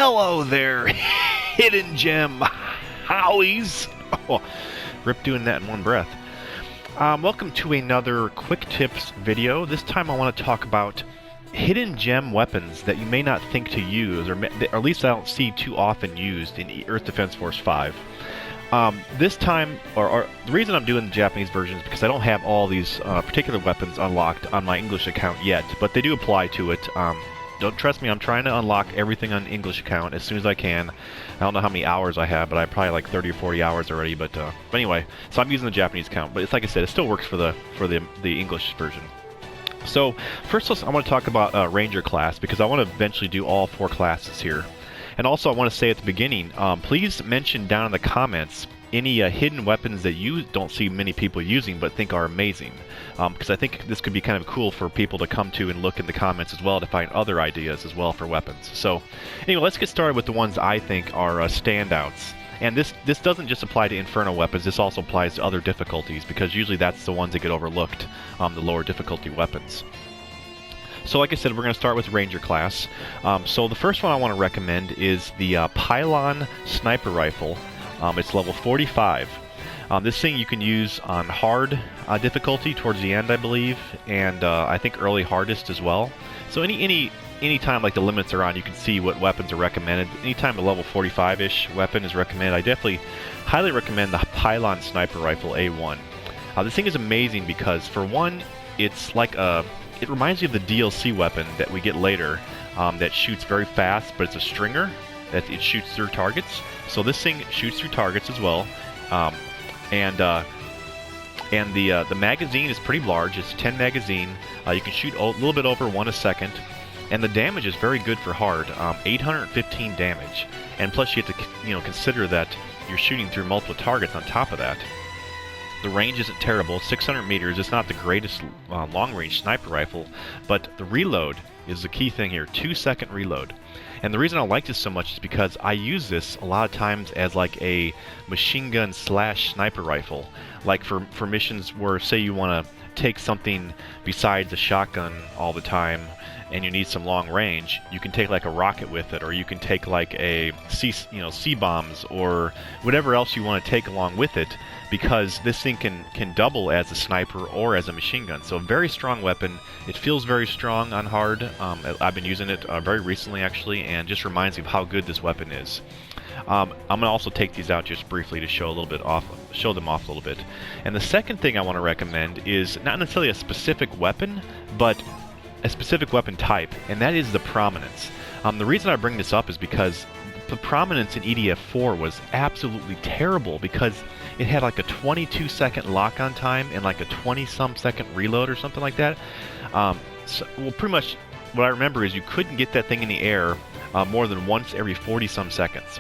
Hello there, hidden gem howies. Oh, rip doing that in one breath. Welcome to another quick tips video. This time I want to talk about hidden gem weapons that you may not think to use, or at least I don't see too often used in Earth Defense Force 5. This time, or the reason I'm doing the Japanese version is because I don't have all these particular weapons unlocked on my English account yet, but they do apply to it. Don't trust me, I'm trying to unlock everything on English account as soon as I can. I don't know how many hours I have, but I have probably like 30 or 40 hours already. But anyway, so I'm using the Japanese account. But it's like I said, it still works for the English version. So first, I want to talk about Ranger class because I want to eventually do all 4 classes here. And also, I want to say at the beginning, please mention down in the comments any hidden weapons that you don't see many people using but think are amazing. Because I think this could be kind of cool for people to come to and look in the comments as well to find other ideas as well for weapons. So anyway, let's get started with the ones I think are standouts. And this doesn't just apply to Inferno weapons, this also applies to other difficulties because usually that's the ones that get overlooked, the lower difficulty weapons. So like I said, we're going to start with Ranger class. So the first one I want to recommend is the Pylon Sniper Rifle. It's level 45. This thing you can use on hard difficulty towards the end, I believe, and I think early hardest as well. So any time like the limits are on, you can see what weapons are recommended. Anytime a level 45-ish weapon is recommended, I definitely highly recommend the Pylon Sniper Rifle A1. This thing is amazing because, for one, it's like it reminds me of the DLC weapon that we get later that shoots very fast, but it's a stringer that it shoots through targets. So this thing shoots through targets as well, and the magazine is pretty large. It's a 10 magazine. You can shoot a little bit over 1 a second, and the damage is very good for hard. 815 damage, and plus you have to consider that you're shooting through multiple targets on top of that. The range isn't terrible, 600 meters. It's not the greatest long-range sniper rifle, but the reload is the key thing here. 2-second reload. And the reason I like this so much is because I use this a lot of times as like a machine gun / sniper rifle. Like for missions where, say, you want to take something besides a shotgun all the time and you need some long range, you can take like a rocket with it, or you can take like a C bombs or whatever else you want to take along with it, because this thing can double as a sniper or as a machine gun. So a very strong weapon. It feels very strong on hard. I've been using it very recently actually, and just reminds me of how good this weapon is. I'm gonna also take these out just briefly to show them off a little bit. And the second thing I want to recommend is not necessarily a specific weapon, but a specific weapon type, and that is the Prominence. The reason I bring this up is because the Prominence in EDF 4 was absolutely terrible because it had like a 22-second lock-on time and like a 20-some second reload or something like that. Well, pretty much what I remember is you couldn't get that thing in the air more than once every 40-some seconds.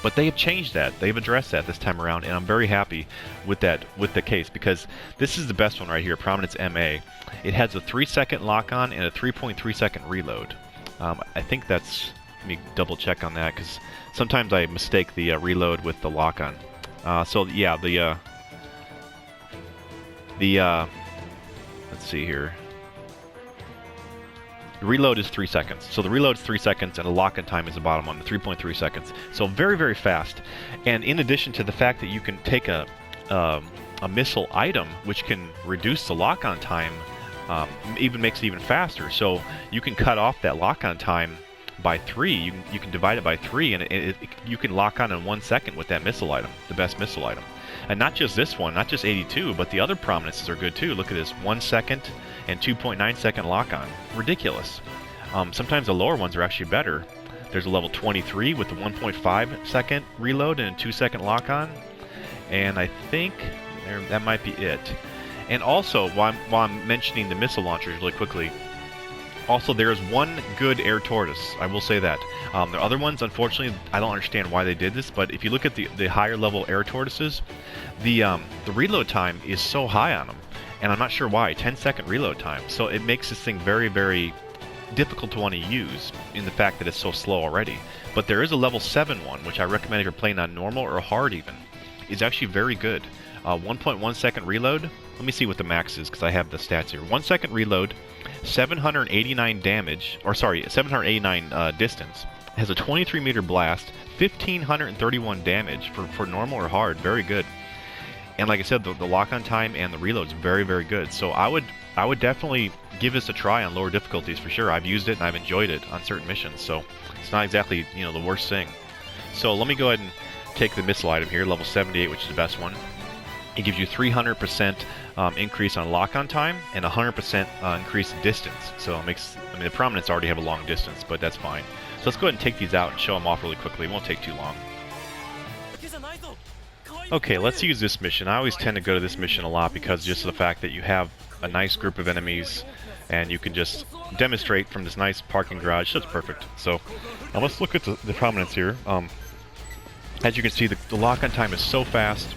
But they have changed that. They've addressed that this time around, and I'm very happy with that, with the case, because this is the best one right here, Prominence MA. It has a 3-second lock-on and a 3.3-second reload. I think that's, let me double check on that, because sometimes I mistake the reload with the lock-on. So yeah, let's see here. The reload is 3 seconds. So the reload is 3 seconds, and the lock-in time is the bottom one, 3.3 seconds. So very, very fast. And in addition to the fact that you can take a missile item, which can reduce the lock-on time, even makes it even faster. So you can cut off that lock-on time by 3. You can divide it by 3, and you can lock on in 1 second with that missile item, the best missile item. And not just this one, not just 82, but the other Prominences are good too. Look at this, 1 second and 2.9 second lock-on. Ridiculous. Sometimes the lower ones are actually better. There's a level 23 with the 1.5 second reload and a 2-second lock-on. And I think that might be it. And also, while I'm mentioning the missile launchers really quickly, also there is one good air tortoise, I will say that. The other ones, unfortunately, I don't understand why they did this, but if you look at the higher level air tortoises, the reload time is so high on them. And I'm not sure why, 10-second reload time. So it makes this thing very, very difficult to want to use in the fact that it's so slow already. But there is a level 7 one, which I recommend if you're playing on normal or hard even. It's actually very good. 1.1 second reload. Let me see what the max is because I have the stats here. 1 second reload, 789 damage, or sorry, 789 distance, It has a 23-meter blast, 1,531 damage for normal or hard. Very good. And like I said, the lock-on time and the reload is very, very good. So I would definitely give this a try on lower difficulties for sure. I've used it and I've enjoyed it on certain missions. So it's not exactly, you know, the worst thing. So let me go ahead and take the missile item here, level 78, which is the best one. It gives you 300% increase on lock-on time and 100% increase in distance. So it makes, I mean, the prominents already have a long distance, but that's fine. So let's go ahead and take these out and show them off really quickly. It won't take too long. Okay, let's use this mission. I always tend to go to this mission a lot because just of the fact that you have a nice group of enemies and you can just demonstrate from this nice parking garage. That's perfect. So let's look at the prominence here. As you can see, the lock-on time is so fast.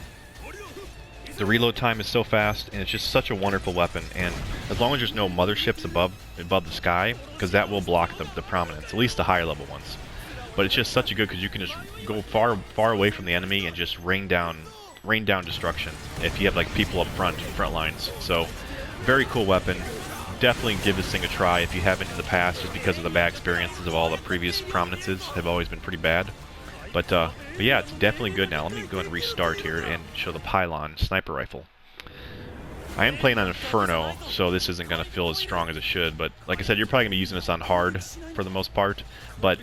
The reload time is so fast, and it's just such a wonderful weapon. And as long as there's no motherships above the sky, because that will block the prominence, at least the higher level ones. But it's just such a good, because you can just go far away from the enemy and just rain down destruction if you have like people up front lines. So very cool weapon. Definitely give this thing a try if you haven't in the past, just because of the bad experiences of all the previous prominences have always been pretty bad. But yeah, it's definitely good now. Let me go ahead and restart here and show the Pylon sniper rifle. I am playing on Inferno, so this isn't going to feel as strong as it should. But like I said, you're probably going to be using this on hard for the most part. But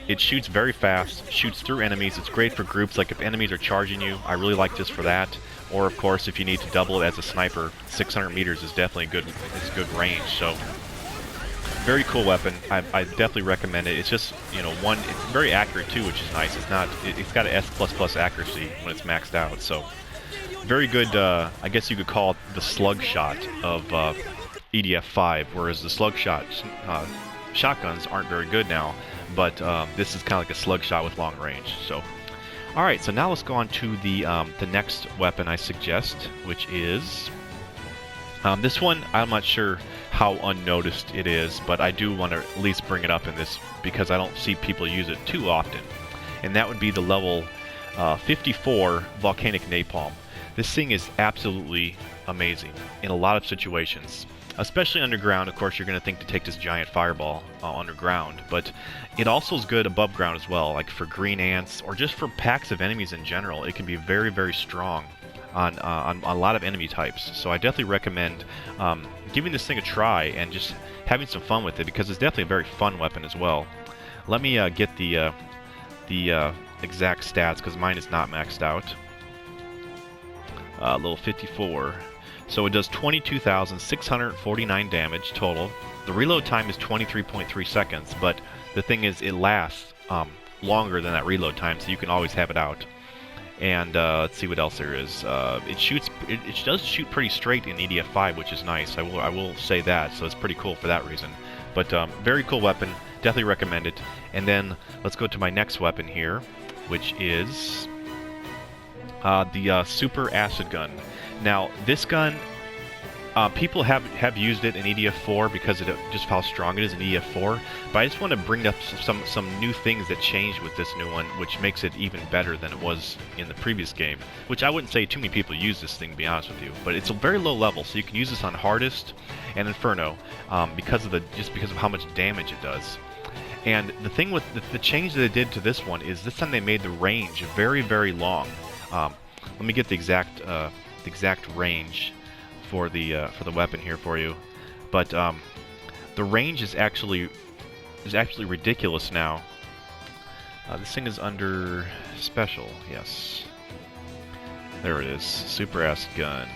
it shoots very fast, shoots through enemies. It's great for groups, like if enemies are charging you. I really like this for that. Or of course, if you need to double it as a sniper, 600 meters is definitely good range. So very cool weapon. I definitely recommend it. It's just, you know, it's very accurate too, which is nice. It's got an S++ accuracy when it's maxed out. So very good. I guess you could call it the slug shot of EDF 5, whereas the slug shot shotguns aren't very good now. But this is kind of like a slug shot with long range. So, all right. So now let's go on to the next weapon I suggest, which is this one. I'm not sure how unnoticed it is, but I do want to at least bring it up in this because I don't see people use it too often, and that would be the level 54 volcanic napalm. This thing is absolutely amazing in a lot of situations, especially underground. Of course, you're going to think to take this giant fireball underground, but it also is good above ground as well, like for green ants or just for packs of enemies in general. It can be very, very strong on a lot of enemy types. So I definitely recommend giving this thing a try and just having some fun with it, because it's definitely a very fun weapon as well. Let me get the exact stats, because mine is not maxed out. Level 54. So it does 22,649 damage total. The reload time is 23.3 seconds, but the thing is, it lasts longer than that reload time, so you can always have it out. And let's see what else there is. It does shoot pretty straight in EDF 5, which is nice. I will say that. So it's pretty cool for that reason. But very cool weapon. Definitely recommend it. And then let's go to my next weapon here, which is the Super Acid Gun. Now this gun, people have used it in EDF 4 because of just how strong it is in EDF 4. But I just want to bring up some new things that changed with this new one, which makes it even better than it was in the previous game. Which I wouldn't say too many people use this thing, to be honest with you. But it's a very low level, so you can use this on hardest and Inferno because of how much damage it does. And the thing with the change that they did to this one is this time they made the range very, very long. Let me get the exact range for the weapon here for you, but the range is actually ridiculous now. This thing is under special, yes. There it is, Super Acid Gun.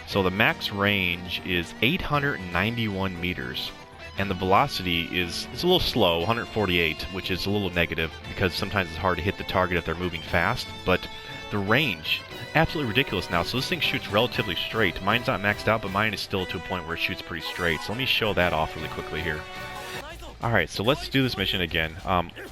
So the max range is 891 meters, and the velocity it's a little slow, 148, which is a little negative because sometimes it's hard to hit the target if they're moving fast. But the range, absolutely ridiculous now. So this thing shoots relatively straight. Mine's not maxed out, but mine is still to a point where it shoots pretty straight. So let me show that off really quickly here. Alright, so let's do this mission again.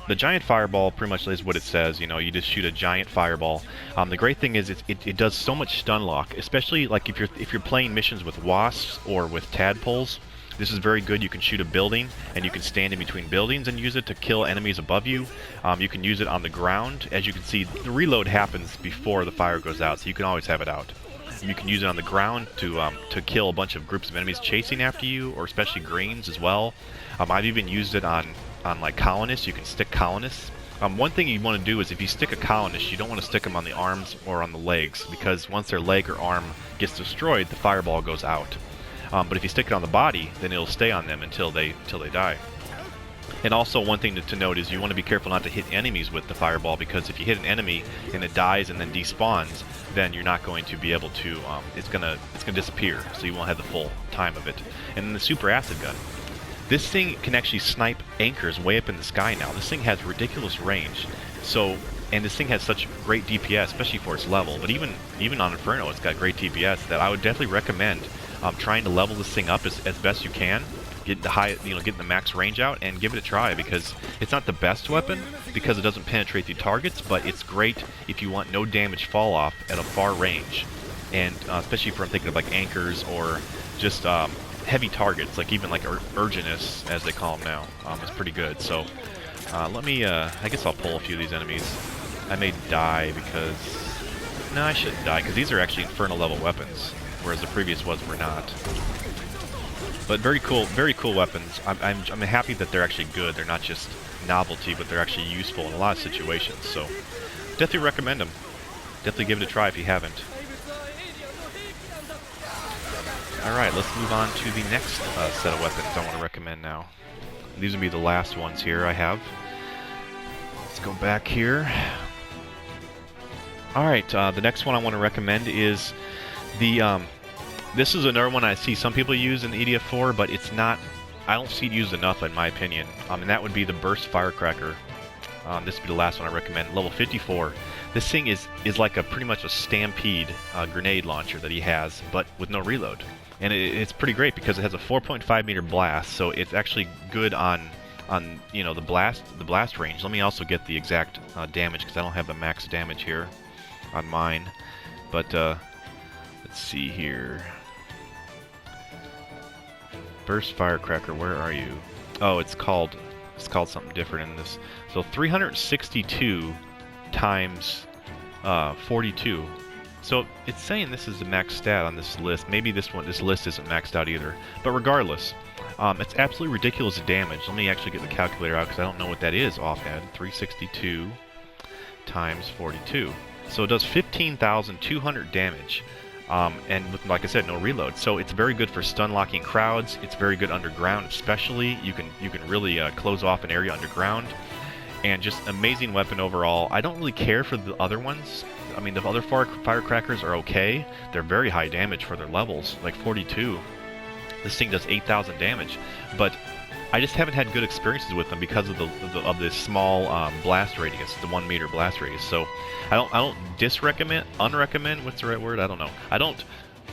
The giant fireball pretty much is what it says. You know, you just shoot a giant fireball. The great thing is it does so much stun lock, especially like if you're playing missions with wasps or with tadpoles. This is very good. You can shoot a building, and you can stand in between buildings and use it to kill enemies above you. You can use it on the ground. As you can see, the reload happens before the fire goes out, so you can always have it out. You can use it on the ground to kill a bunch of groups of enemies chasing after you, or especially greens as well. I've even used it on on like colonists. You can stick colonists. One thing you want to do is if you stick a colonist, you don't want to stick them on the arms or on the legs, because once their leg or arm gets destroyed, the fireball goes out. But if you stick it on the body, then it'll stay on them until they die. And also one thing to note is you want to be careful not to hit enemies with the fireball, because if you hit an enemy and it dies and then despawns, then you're not going to be able to, it's gonna disappear, so you won't have the full time of it. And then the super acid gun. This thing can actually snipe anchors way up in the sky now. This thing has ridiculous range. So, and this thing has such great DPS, especially for its level. But even on Inferno, it's got great DPS that I would definitely recommend trying to level this thing up as best you can. Get the high, get the max range out and give it a try, because it's not the best weapon because it doesn't penetrate the targets, but it's great if you want no damage fall off at a far range, and especially for I'm thinking of like anchors or just heavy targets, like even like Urginus, as they call them now, is pretty good. So let me, I guess I'll pull a few of these enemies. I may die because, no, I shouldn't die, because these are actually Infernal level weapons, whereas the previous ones were not. But very cool weapons. I'm happy that they're actually good. They're not just novelty, but they're actually useful in a lot of situations. So definitely recommend them. Definitely give it a try if you haven't. Alright, let's move on to the next set of weapons I want to recommend now. These will be the last ones here I have. Let's go back here. Alright, the next one I want to recommend is the... this is another one I see some people use in EDF 4, but it's not... I don't see it used enough in my opinion. And that would be the Burst Firecracker. This would be the last one I recommend. Level 54. This thing is like pretty much a Stampede grenade launcher that he has, but with no reload. And it's pretty great because it has a 4.5 meter blast, so it's actually good on the blast range. Let me also get the exact damage, because I don't have the max damage here on mine. But let's see here. Burst Firecracker, where are you? Oh, it's called something different in this. So 362 times 42. So it's saying this is the max stat on this list. Maybe this list isn't maxed out either. But regardless, it's absolutely ridiculous damage. Let me actually get the calculator out, because I don't know what that is offhand. 362 times 42. So it does 15,200 damage. And with, like I said, no reload. So it's very good for stun locking crowds. It's very good underground, especially. You can really close off an area underground. And just amazing weapon overall. I don't really care for the other ones. I mean, the other firecrackers are okay. They're very high damage for their levels, like 42. This thing does 8,000 damage, but I just haven't had good experiences with them because of the small blast radius, the 1 meter blast radius. So I don't unrecommend. What's the right word? I don't know.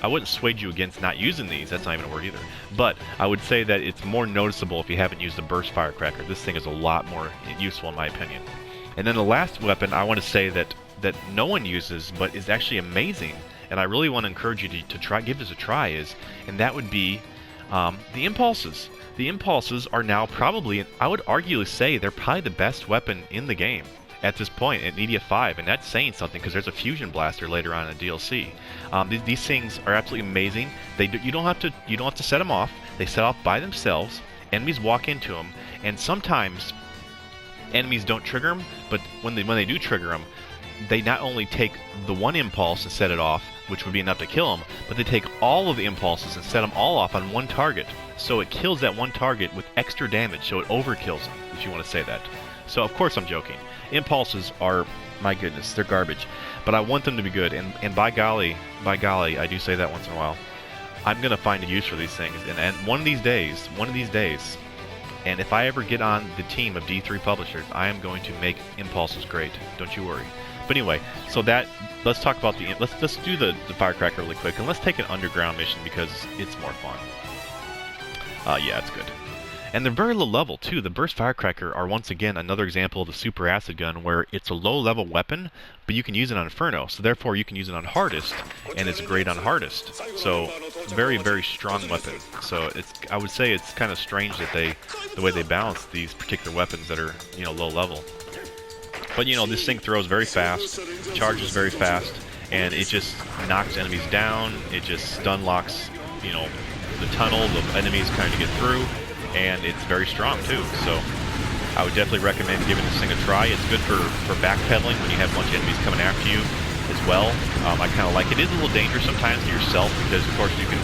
I wouldn't sway you against not using these. That's not even a word either. But I would say that it's more noticeable if you haven't used the Burst Firecracker. This thing is a lot more useful in my opinion. And then the last weapon I want to say that no one uses, but is actually amazing, and I really want to encourage you to give this a try, and that would be the Impulses. The Impulses are now probably, I would arguably say, they're probably the best weapon in the game at this point in EDF 5, and that's saying something because there's a Fusion Blaster later on in the DLC. These things are absolutely amazing. You don't have to set them off. They set off by themselves. Enemies walk into them, and sometimes enemies don't trigger them, but when they do trigger them, they not only take the one impulse and set it off, which would be enough to kill them, but they take all of the impulses and set them all off on one target. So it kills that one target with extra damage, so it overkills them, if you want to say that. So of course I'm joking. Impulses are, my goodness, they're garbage. But I want them to be good, and by golly, I do say that once in a while, I'm going to find a use for these things. And one of these days, and if I ever get on the team of D3 publishers, I am going to make Impulses great. Don't you worry. But anyway, so let's talk about let's do the Firecracker really quick, and let's take an underground mission because it's more fun. Yeah, it's good. And they're very low level too. The Burst Firecracker are once again another example of the Super Acid Gun, where it's a low level weapon, but you can use it on Inferno, so therefore you can use it on Hardest, and it's great on Hardest. So very, very strong weapon. So I would say it's kind of strange that the way they balance these particular weapons that are low level. But this thing throws very fast, charges very fast, and it just knocks enemies down. It just stun locks, the tunnel. The enemies kind of get through, and it's very strong too. So I would definitely recommend giving this thing a try. It's good for backpedaling when you have a bunch of enemies coming after you as well. I kind of like it. It is a little dangerous sometimes to yourself because, of course, you can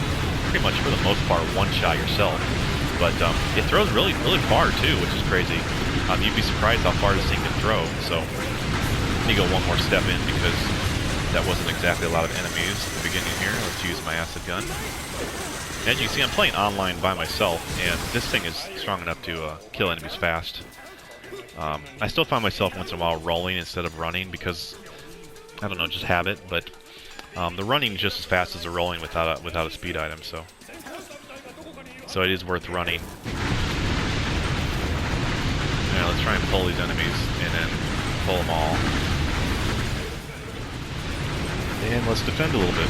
pretty much, for the most part, one-shot yourself. But it throws really, really far, too, which is crazy. You'd be surprised how far this thing can throw. So let me go one more step in because that wasn't exactly a lot of enemies at the beginning here. Let's use my acid gun. As you can see, I'm playing online by myself, and this thing is strong enough to kill enemies fast. I still find myself once in a while rolling instead of running because, I don't know, just habit, but the running is just as fast as the rolling without a speed item, so it is worth running. Now let's try and pull these enemies, and then pull them all. And let's defend a little bit.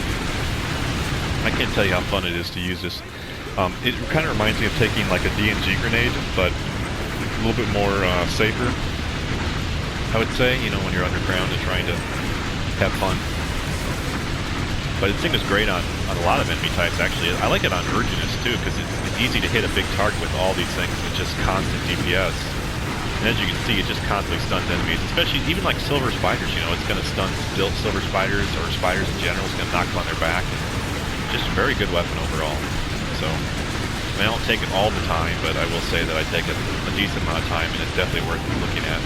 I can't tell you how fun it is to use this. It kind of reminds me of taking like a DNG grenade, but a little bit more safer, I would say, you know, when you're underground and trying to have fun. But this thing is great on a lot of enemy types, actually. I like it on Urginus, too, because it's easy to hit a big target with all these things. It's just constant DPS. And as you can see, it just constantly stuns enemies, especially even like silver spiders, you know, it's going to stun silver spiders or spiders in general. It's going to knock them on their back. Just a very good weapon overall. So, I mean, I don't take it all the time, but I will say that I take it a decent amount of time, and it's definitely worth looking at.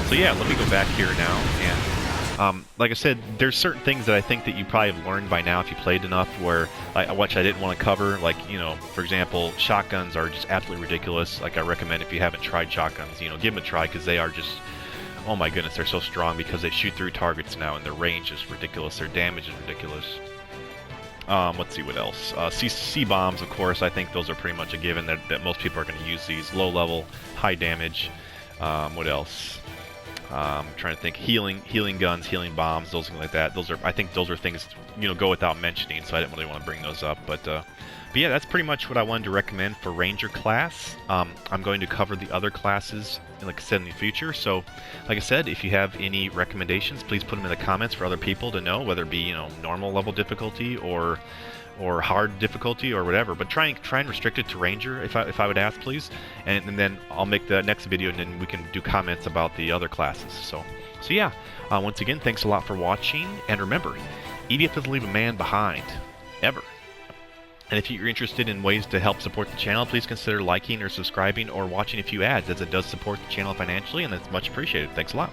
So yeah, let me go back here now, and like I said, there's certain things that I think that you probably have learned by now if you played enough, where, which I didn't want to cover, like, you know, for example, shotguns are just absolutely ridiculous. Like, I recommend if you haven't tried shotguns, you know, give them a try, because they are just, oh my goodness, they're so strong because they shoot through targets now, and their range is ridiculous, their damage is ridiculous. Let's see what else. C-bombs, of course, I think those are pretty much a given that most people are going to use these. Low level, high damage. What else? Trying to think. Healing guns, healing bombs, those things like that. I think those are things, you know, go without mentioning, so I didn't really want to bring those up. But yeah, that's pretty much what I wanted to recommend for Ranger class. I'm going to cover the other classes, like I said, in the future. So, like I said, if you have any recommendations, please put them in the comments for other people to know, whether it be, you know, normal level difficulty or hard difficulty or whatever. But try and restrict it to Ranger, if I would ask, please. And then I'll make the next video, and then we can do comments about the other classes. So yeah. Once again, thanks a lot for watching, and remember, EDF doesn't leave a man behind, ever. And if you're interested in ways to help support the channel, please consider liking or subscribing or watching a few ads, as it does support the channel financially, and that's much appreciated. Thanks a lot.